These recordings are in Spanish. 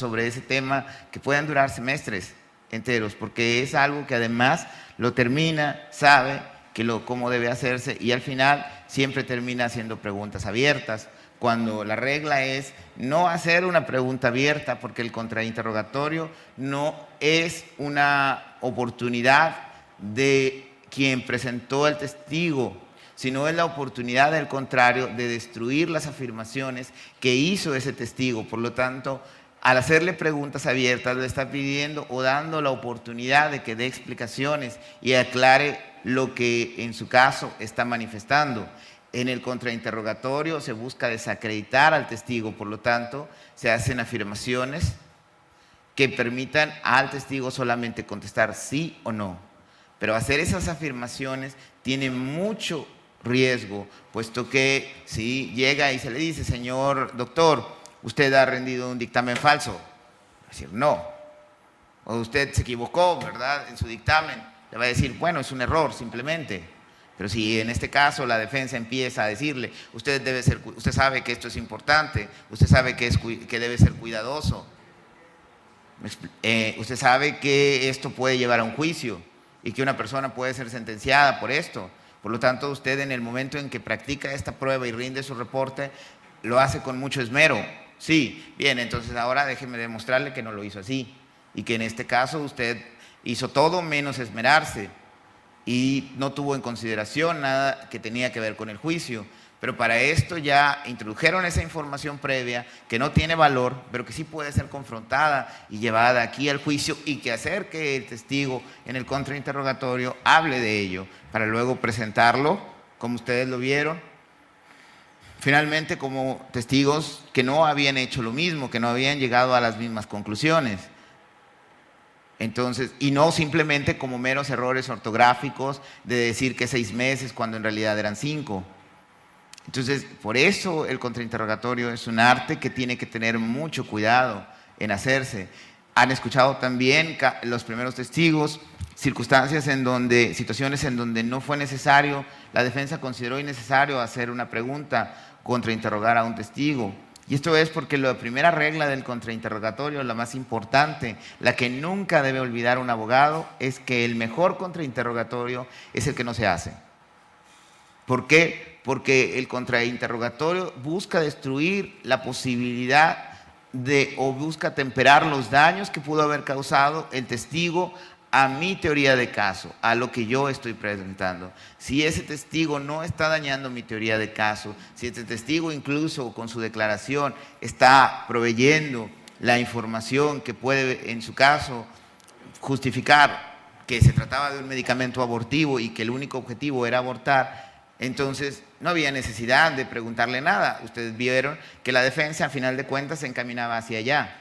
sobre ese tema que puedan durar semestres enteros, porque es algo que además lo termina, sabe cómo debe hacerse y al final siempre termina haciendo preguntas abiertas, cuando la regla es no hacer una pregunta abierta, porque el contrainterrogatorio no es una oportunidad de quien presentó al testigo, sino es la oportunidad del contrario de destruir las afirmaciones que hizo ese testigo. Por lo tanto, al hacerle preguntas abiertas, le está pidiendo o dando la oportunidad de que dé explicaciones y aclare lo que en su caso está manifestando. En el contrainterrogatorio se busca desacreditar al testigo, por lo tanto, se hacen afirmaciones que permitan al testigo solamente contestar sí o no. Pero hacer esas afirmaciones tiene mucho riesgo, puesto que si llega y se le dice, señor doctor, usted ha rendido un dictamen falso, va a decir no. O usted se equivocó, ¿verdad?, en su dictamen, le va a decir, bueno, es un error simplemente. Pero si en este caso la defensa empieza a decirle, usted sabe que esto es importante, usted sabe que debe ser cuidadoso, usted sabe que esto puede llevar a un juicio y que una persona puede ser sentenciada por esto. Por lo tanto, usted en el momento en que practica esta prueba y rinde su reporte, lo hace con mucho esmero. Sí, bien, entonces ahora déjeme demostrarle que no lo hizo así y que en este caso usted hizo todo menos esmerarse y no tuvo en consideración nada que tenía que ver con el juicio. Pero para esto ya introdujeron esa información previa que no tiene valor, pero que sí puede ser confrontada y llevada aquí al juicio y que hacer que el testigo en el contrainterrogatorio hable de ello para luego presentarlo, como ustedes lo vieron, finalmente como testigos que no habían hecho lo mismo, que no habían llegado a las mismas conclusiones. Entonces, y no simplemente como meros errores ortográficos de decir que 6 meses cuando en realidad eran 5. Entonces, por eso el contrainterrogatorio es un arte que tiene que tener mucho cuidado en hacerse. Han escuchado también los primeros testigos, situaciones en donde no fue necesario, la defensa consideró innecesario hacer una pregunta, contrainterrogar a un testigo. Y esto es porque la primera regla del contrainterrogatorio, la más importante, la que nunca debe olvidar un abogado, es que el mejor contrainterrogatorio es el que no se hace. ¿Por qué? Porque el contrainterrogatorio busca destruir la posibilidad o busca temperar los daños que pudo haber causado el testigo a mi teoría de caso, a lo que yo estoy presentando. Si ese testigo no está dañando mi teoría de caso, si ese testigo incluso con su declaración está proveyendo la información que puede en su caso justificar que se trataba de un medicamento abortivo y que el único objetivo era abortar, entonces no había necesidad de preguntarle nada. Ustedes vieron que la defensa, a final de cuentas, se encaminaba hacia allá.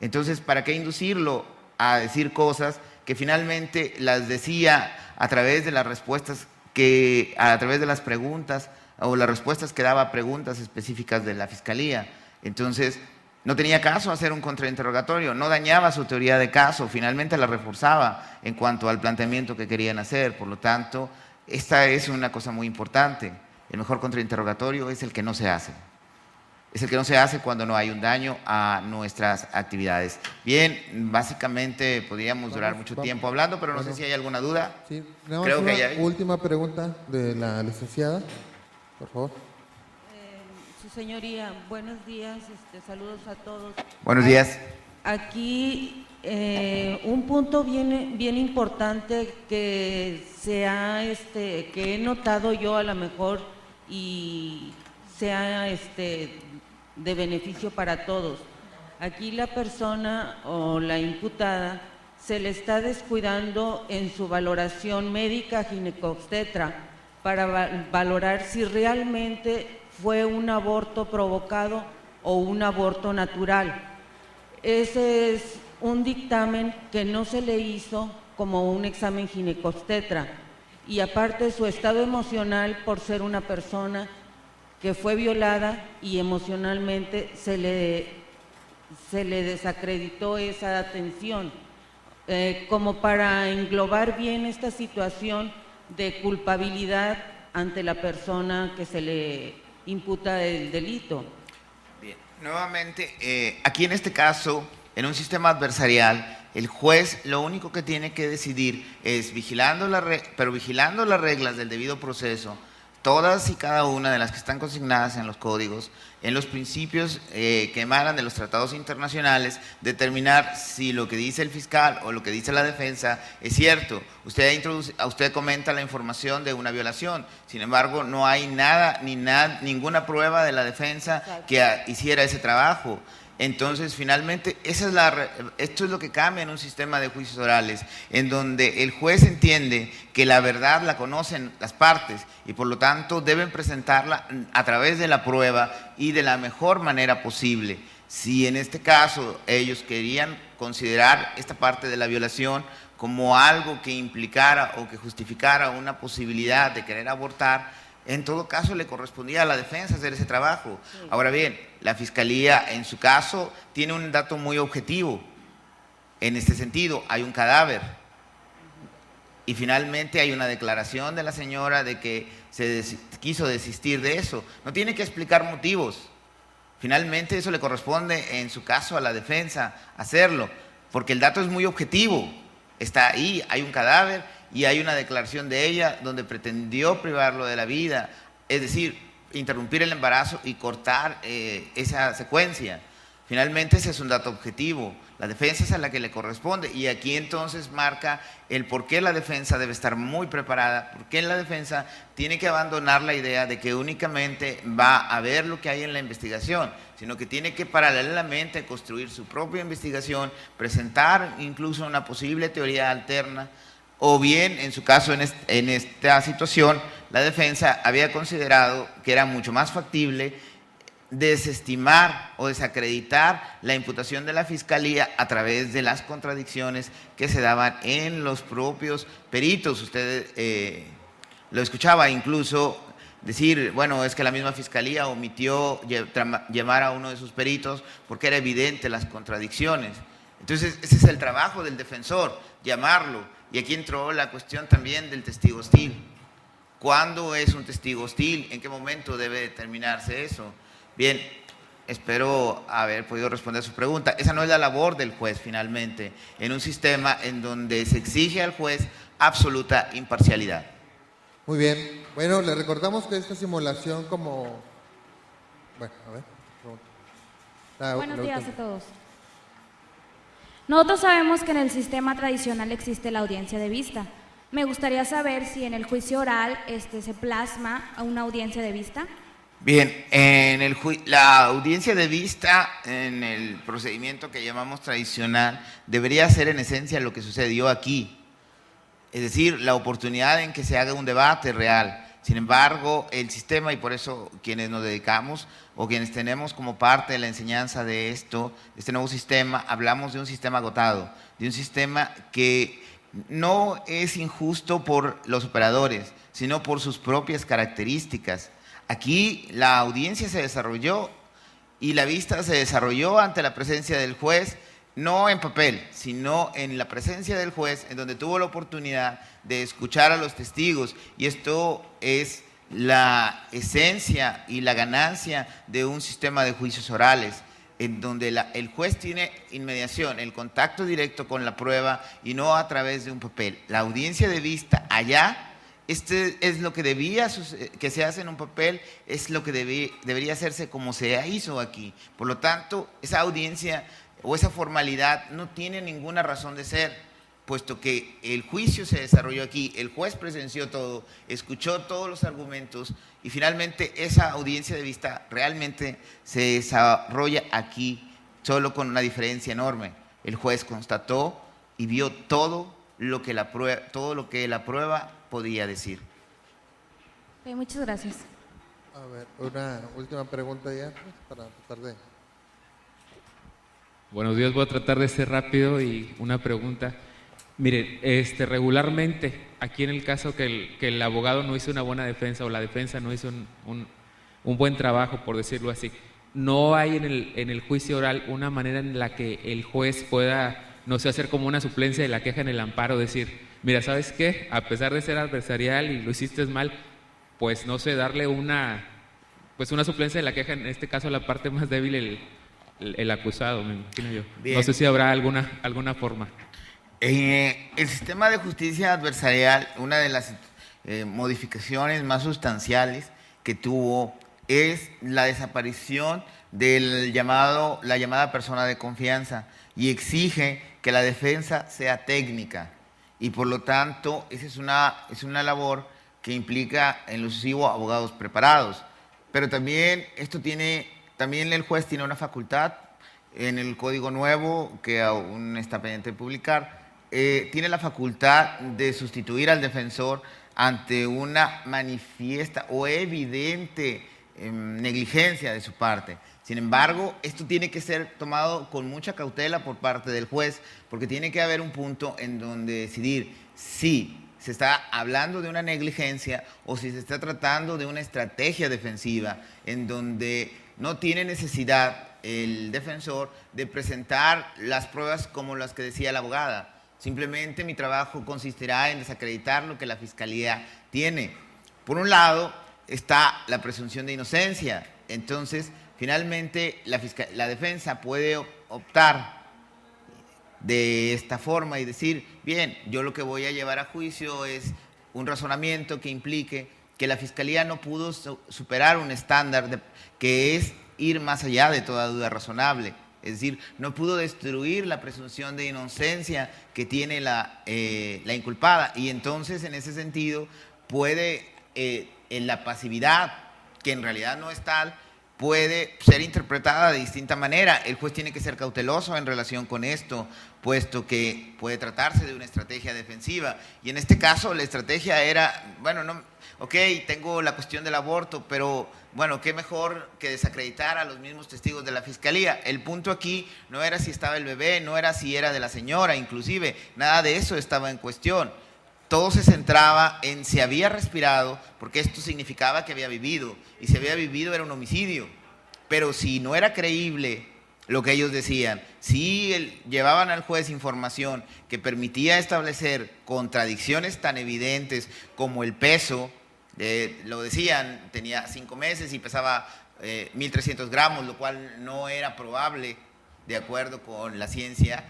Entonces, ¿para qué inducirlo a decir cosas que finalmente las decía a través de las respuestas a través de las preguntas o las respuestas que daba a preguntas específicas de la Fiscalía? Entonces, no tenía caso hacer un contrainterrogatorio, no dañaba su teoría de caso, finalmente la reforzaba en cuanto al planteamiento que querían hacer. Por lo tanto, esta es una cosa muy importante. El mejor contrainterrogatorio es el que no se hace. Es el que no se hace cuando no hay un daño a nuestras actividades. Bien, básicamente podríamos durar mucho tiempo hablando, pero no sé si hay alguna duda. Sí, creo que hay. Última pregunta de la licenciada, por favor. Su señoría, buenos días, saludos a todos. Buenos días. Aquí un punto bien importante que que he notado yo a lo mejor y sea de beneficio para todos. Aquí la persona o la imputada se le está descuidando en su valoración médica ginecobstetra para valorar si realmente fue un aborto provocado o un aborto natural. Ese es un dictamen que no se le hizo como un examen ginecobstetra y aparte su estado emocional por ser una persona que fue violada y emocionalmente se le desacreditó esa atención. Como para englobar bien esta situación de culpabilidad ante la persona que se le imputa el delito. Bien, nuevamente, aquí en este caso, en un sistema adversarial, el juez lo único que tiene que decidir es, vigilando las reglas del debido proceso, todas y cada una de las que están consignadas en los códigos, en los principios que emanan de los tratados internacionales, determinar si lo que dice el fiscal o lo que dice la defensa es cierto. Usted comenta la información de una violación, sin embargo no hay ninguna prueba de la defensa que hiciera ese trabajo. Entonces, finalmente, esto es lo que cambia en un sistema de juicios orales, en donde el juez entiende que la verdad la conocen las partes y por lo tanto deben presentarla a través de la prueba y de la mejor manera posible. Si en este caso ellos querían considerar esta parte de la violación como algo que implicara o que justificara una posibilidad de querer abortar, en todo caso le correspondía a la defensa hacer ese trabajo. Sí. Ahora bien, la Fiscalía en su caso tiene un dato muy objetivo. En este sentido, hay un cadáver. Y finalmente hay una declaración de la señora de que quiso desistir de eso. No tiene que explicar motivos. Finalmente eso le corresponde en su caso a la defensa hacerlo, porque el dato es muy objetivo. Está ahí, hay un cadáver y hay una declaración de ella donde pretendió privarlo de la vida, es decir, interrumpir el embarazo y cortar esa secuencia. Finalmente ese es un dato objetivo, la defensa es a la que le corresponde y aquí entonces marca el por qué la defensa debe estar muy preparada, por qué la defensa tiene que abandonar la idea de que únicamente va a ver lo que hay en la investigación, sino que tiene que paralelamente construir su propia investigación, presentar incluso una posible teoría alterna, o bien, en su caso, en esta situación, la defensa había considerado que era mucho más factible desestimar o desacreditar la imputación de la Fiscalía a través de las contradicciones que se daban en los propios peritos. Usted lo escuchaba incluso decir, bueno, es que la misma Fiscalía omitió llamar a uno de sus peritos porque era evidente las contradicciones. Entonces, ese es el trabajo del defensor, llamarlo. Y aquí entró la cuestión también del testigo hostil. ¿Cuándo es un testigo hostil? ¿En qué momento debe determinarse eso? Bien, espero haber podido responder a su pregunta. Esa no es la labor del juez finalmente, en un sistema en donde se exige al juez absoluta imparcialidad. Muy bien. Bueno, le recordamos que esta simulación como... Bueno, a ver. Buenos días a todos. Nosotros sabemos que en el sistema tradicional existe la audiencia de vista. Me gustaría saber si en el juicio oral se plasma a una audiencia de vista. Bien, la audiencia de vista en el procedimiento que llamamos tradicional debería ser en esencia lo que sucedió aquí, es decir, la oportunidad en que se haga un debate real. Sin embargo, el sistema, y por eso quienes nos dedicamos o quienes tenemos como parte de la enseñanza de este nuevo sistema, hablamos de un sistema agotado, de un sistema que no es injusto por los operadores, sino por sus propias características. Aquí la audiencia se desarrolló y la vista se desarrolló ante la presencia del juez, no en papel, sino en la presencia del juez, en donde tuvo la oportunidad de escuchar a los testigos, y esto es la esencia y la ganancia de un sistema de juicios orales, en donde el juez tiene inmediación, el contacto directo con la prueba y no a través de un papel. La audiencia de vista allá, es lo que que se hace en un papel, es lo que debería hacerse como se hizo aquí. Por lo tanto, esa audiencia o esa formalidad no tiene ninguna razón de ser, puesto que el juicio se desarrolló aquí, el juez presenció todo, escuchó todos los argumentos y finalmente esa audiencia de vista realmente se desarrolla aquí, solo con una diferencia enorme. El juez constató y vio todo lo que la prueba podía decir. Okay, muchas gracias. A ver, una última pregunta ya para tratar de... Buenos días, voy a tratar de ser rápido y una pregunta. Miren, regularmente, aquí en el caso que el abogado no hizo una buena defensa o la defensa no hizo un buen trabajo, por decirlo así, no hay en el juicio oral una manera en la que el juez pueda, no sé, hacer como una suplencia de la queja en el amparo, decir, mira, ¿sabes qué? A pesar de ser adversarial y lo hiciste mal, pues no sé, darle una pues una suplencia de la queja, en este caso la parte más débil, el acusado, me imagino yo. Bien. No sé si habrá alguna forma. El sistema de justicia adversarial, una de las modificaciones más sustanciales que tuvo es la desaparición la llamada persona de confianza, y exige que la defensa sea técnica, y por lo tanto esa es una labor que implica en lo sucesivo abogados preparados. Pero también también el juez tiene una facultad en el Código Nuevo, que aún está pendiente de publicar, tiene la facultad de sustituir al defensor ante una manifiesta o evidente negligencia de su parte. Sin embargo, esto tiene que ser tomado con mucha cautela por parte del juez, porque tiene que haber un punto en donde decidir si se está hablando de una negligencia o si se está tratando de una estrategia defensiva, en donde no tiene necesidad el defensor de presentar las pruebas como las que decía la abogada. Simplemente mi trabajo consistirá en desacreditar lo que la Fiscalía tiene. Por un lado está la presunción de inocencia. Entonces, finalmente, la defensa puede optar de esta forma y decir, bien, yo lo que voy a llevar a juicio es un razonamiento que implique que la Fiscalía no pudo superar un estándar que es ir más allá de toda duda razonable. Es decir, no pudo destruir la presunción de inocencia que tiene la inculpada, y entonces en ese sentido puede, en la pasividad, que en realidad no es tal, puede ser interpretada de distinta manera. El juez tiene que ser cauteloso en relación con esto, puesto que puede tratarse de una estrategia defensiva, y en este caso la estrategia era, bueno, no, ok, tengo la cuestión del aborto, pero bueno, qué mejor que desacreditar a los mismos testigos de la Fiscalía. El punto aquí no era si estaba el bebé, no era si era de la señora, inclusive, nada de eso estaba en cuestión. Todo se centraba en si había respirado, porque esto significaba que había vivido, y si había vivido era un homicidio. Pero si no era creíble lo que ellos decían, si llevaban al juez información que permitía establecer contradicciones tan evidentes como el peso, lo decían, tenía 5 meses y pesaba 1.300 gramos, lo cual no era probable de acuerdo con la ciencia,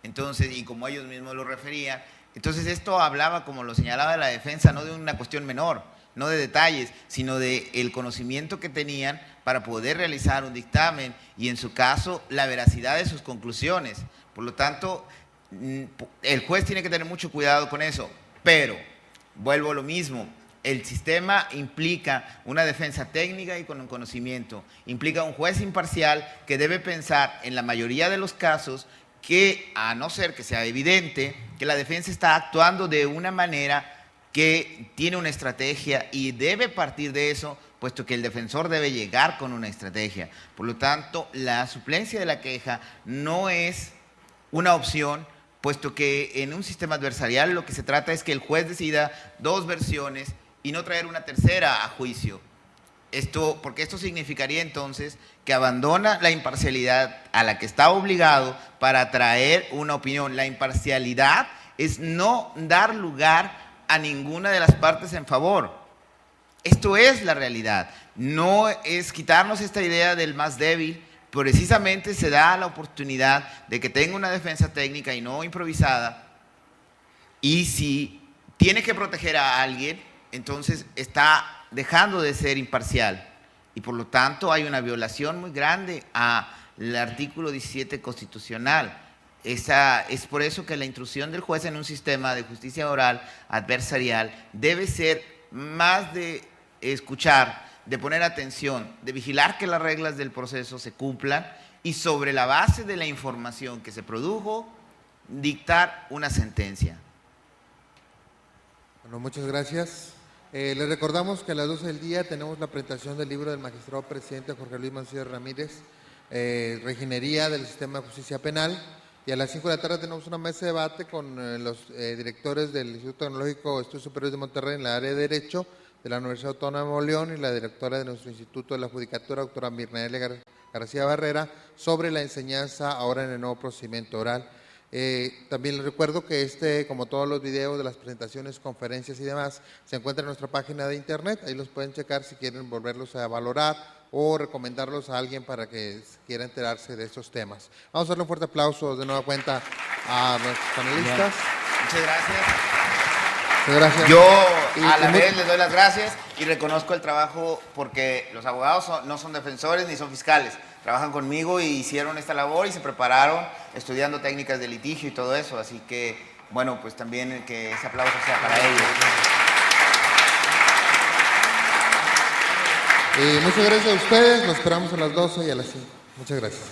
entonces, y como ellos mismos lo referían. Entonces esto hablaba, como lo señalaba la defensa, no de una cuestión menor, no de detalles, sino de el conocimiento que tenían para poder realizar un dictamen, y en su caso la veracidad de sus conclusiones. Por lo tanto, el juez tiene que tener mucho cuidado con eso, pero vuelvo a lo mismo. El sistema implica una defensa técnica y con un conocimiento, implica un juez imparcial que debe pensar en la mayoría de los casos que, a no ser que sea evidente, que la defensa está actuando de una manera que tiene una estrategia y debe partir de eso, puesto que el defensor debe llegar con una estrategia. Por lo tanto, la suplencia de la queja no es una opción, puesto que en un sistema adversarial lo que se trata es que el juez decida 2 versiones y no traer una tercera a juicio. Porque esto significaría entonces que abandona la imparcialidad a la que está obligado para traer una opinión. La imparcialidad es no dar lugar a ninguna de las partes en favor. Esto es la realidad. No es quitarnos esta idea del más débil. Precisamente se da la oportunidad de que tenga una defensa técnica y no improvisada. Y si tiene que proteger a alguien, entonces está dejando de ser imparcial, y por lo tanto hay una violación muy grande al artículo 17 constitucional. Es por eso que la intrusión del juez en un sistema de justicia oral adversarial debe ser más de escuchar, de poner atención, de vigilar que las reglas del proceso se cumplan, y sobre la base de la información que se produjo, dictar una sentencia. Bueno, muchas gracias. Les recordamos que a las 12 del día tenemos la presentación del libro del magistrado presidente Jorge Luis Mancilla Ramírez, Reginería del Sistema de Justicia Penal, y a las 5 de la tarde tenemos una mesa de debate con los directores del Instituto Tecnológico de Estudios Superiores de Monterrey en la área de Derecho de la Universidad Autónoma de Nuevo León, y la directora de nuestro Instituto de la Judicatura, doctora Mirna García Barrera, sobre la enseñanza ahora en el nuevo procedimiento oral. También les recuerdo que como todos los videos de las presentaciones, conferencias y demás, se encuentra en nuestra página de internet. Ahí los pueden checar si quieren volverlos a valorar o recomendarlos a alguien para que quiera enterarse de estos temas. Vamos a darle un fuerte aplauso de nueva cuenta a nuestros panelistas. Muchas gracias. Muchas gracias. Yo a la vez les doy las gracias y reconozco el trabajo porque los abogados no son defensores ni son fiscales. Trabajan conmigo y hicieron esta labor y se prepararon estudiando técnicas de litigio y todo eso. Así que, bueno, pues también que ese aplauso sea para ellos. Muchas gracias a ustedes. Los esperamos a las 12 y a las 5. Muchas gracias.